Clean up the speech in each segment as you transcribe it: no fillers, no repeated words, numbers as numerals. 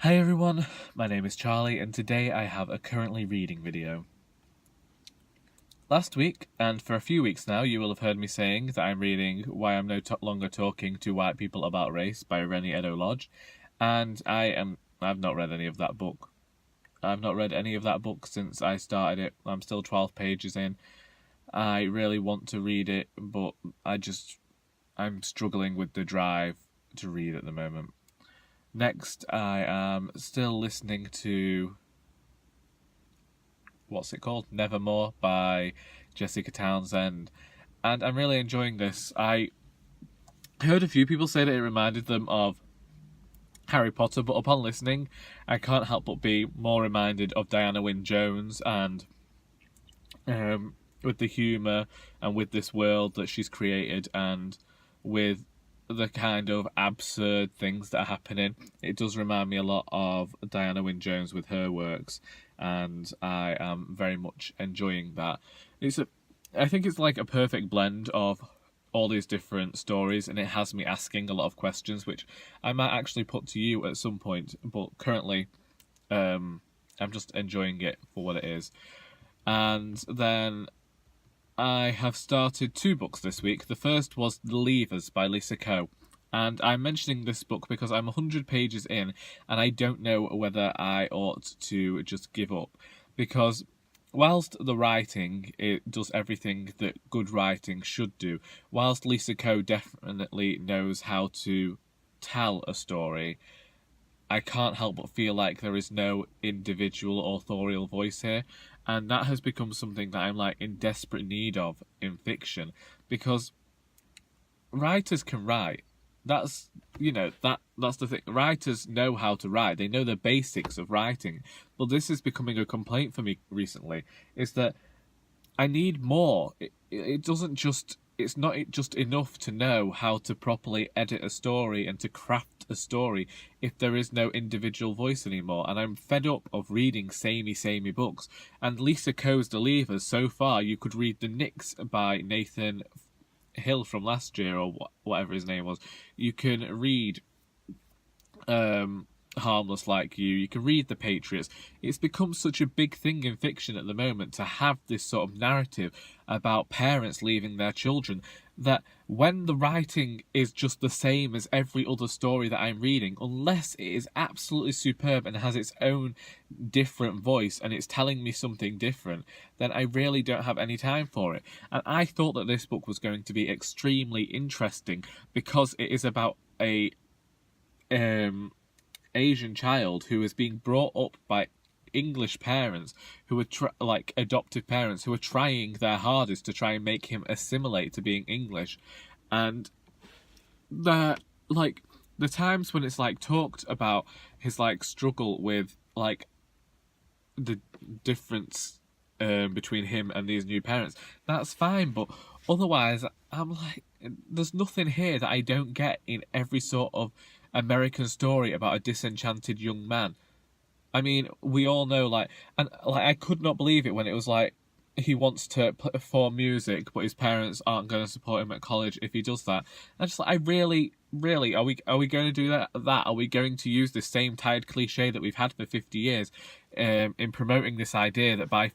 Hi everyone, my name is Charlie and today I have a currently reading video. Last week, and for a few weeks now, you will have heard me saying that I'm reading Why I'm No Longer Talking to White People About Race by Reni Eddo-Lodge, and I've not read any of that book. I've not read any of that book since I started it. I'm still 12 pages in. I really want to read it, but I'm struggling with the drive to read at the moment. Next, I am still listening to what's it called? Nevermore by Jessica Townsend, and I'm really enjoying this. I heard a few people say that it reminded them of Harry Potter, but upon listening, I can't help but be more reminded of Diana Wynne Jones and with the humour and with this world that she's created and with the kind of absurd things that are happening. It does remind me a lot of Diana Wynne Jones with her works, and I am very much enjoying that. I think it's like a perfect blend of all these different stories, and it has me asking a lot of questions, which I might actually put to you at some point, but currently I'm just enjoying it for what it is. And then I have started 2 books this week. The first was The Leavers by Lisa Ko. And I'm mentioning this book because I'm 100 pages in and I don't know whether I ought to just give up. Because whilst the writing, it does everything that good writing should do, whilst Lisa Ko definitely knows how to tell a story, I can't help but feel like there is no individual authorial voice here, and that has become something that I'm like in desperate need of in fiction, because writers can write. That's that's the thing. Writers know how to write. They know the basics of writing. But this is becoming a complaint for me recently, is that I need more. It doesn't just. It's not just enough to know how to properly edit a story and to craft a story if there is no individual voice anymore. And I'm fed up of reading samey books. And Lisa Ko's The Leavers, so far, you could read The Knicks by Nathan Hill from last year, or whatever his name was. You can read Harmless Like You can read The Patriots. It's become such a big thing in fiction at the moment to have this sort of narrative about parents leaving their children, that when the writing is just the same as every other story that I'm reading, unless it is absolutely superb and has its own different voice and it's telling me something different, then I really don't have any time for it. And I thought that this book was going to be extremely interesting because it is about a Asian child who is being brought up by English parents who are like adoptive parents who are trying their hardest to try and make him assimilate to being English. And the times when it's like talked about his like struggle with like the difference between him and these new parents, that's fine, but otherwise I'm like, there's nothing here that I don't get in every sort of American story about a disenchanted young man. I mean, we all know, I could not believe it when it was like, he wants to perform music, but his parents aren't going to support him at college if he does that. I just, I really, are we going to do that? Are we going to use this same tired cliche that we've had for 50 years, in promoting this idea that by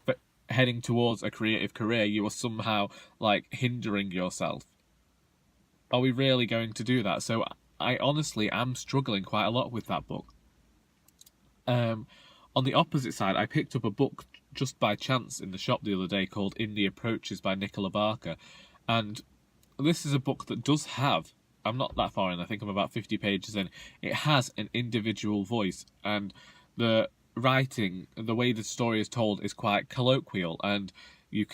heading towards a creative career, you are somehow like hindering yourself? Are we really going to do that? So I honestly am struggling quite a lot with that book. On the opposite side, I picked up a book just by chance in the shop the other day called In the Approaches by Nicola Barker. And this is a book that does have, I'm not that far in, I think I'm about 50 pages in, it has an individual voice, and the writing, the way the story is told is quite colloquial, and you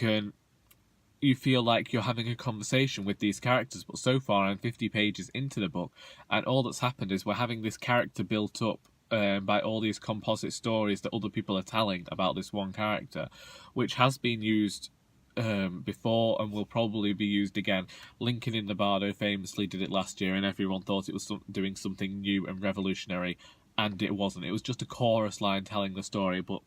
feel like you're having a conversation with these characters. But so far I'm 50 pages into the book, and all that's happened is we're having this character built up by all these composite stories that other people are telling about this one character, which has been used before and will probably be used again. Lincoln in the Bardo famously did it last year, and everyone thought it was doing something new and revolutionary, and it wasn't. It was just a chorus line telling the story. But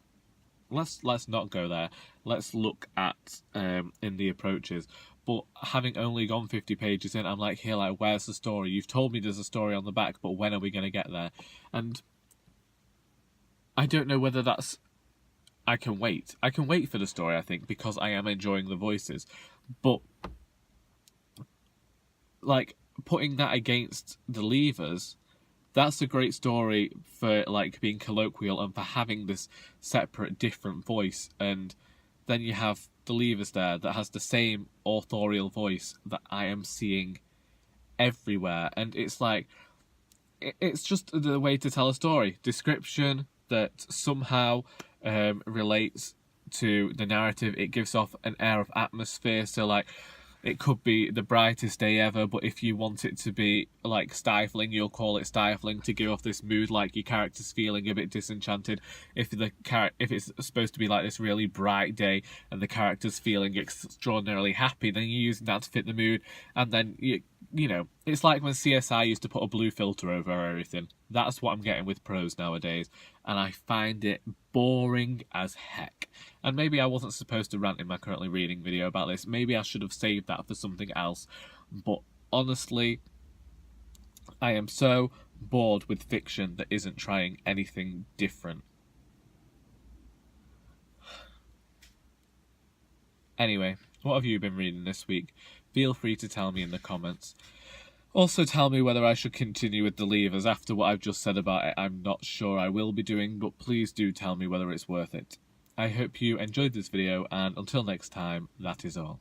let's not go there. Let's look at In the Approaches. But having only gone 50 pages in, I'm like, here, like, where's the story? You've told me there's a story on the back, but when are we going to get there? And I don't know whether that's... I can wait for the story, I think, because I am enjoying the voices, but like putting that against The Leavers, that's a great story for like being colloquial and for having this separate different voice. And then you have The Leavers there that has the same authorial voice that I am seeing everywhere, and it's like it's just the way to tell a story. Description that somehow relates to the narrative. It gives off an air of atmosphere, so like it could be the brightest day ever, but if you want it to be like stifling, you'll call it stifling to give off this mood like your character's feeling a bit disenchanted. If it's supposed to be like this really bright day and the character's feeling extraordinarily happy, then you're using that to fit the mood. And then you know, it's like when CSI used to put a blue filter over everything. That's what I'm getting with prose nowadays, and I find it boring as heck. And maybe I wasn't supposed to rant in my currently reading video about this. Maybe I should have saved that for something else. But honestly, I am so bored with fiction that isn't trying anything different. Anyway, what have you been reading this week? Feel free to tell me in the comments. Also tell me whether I should continue with The Leavers. After what I've just said about it, I'm not sure I will be doing, but please do tell me whether it's worth it. I hope you enjoyed this video, and until next time, that is all.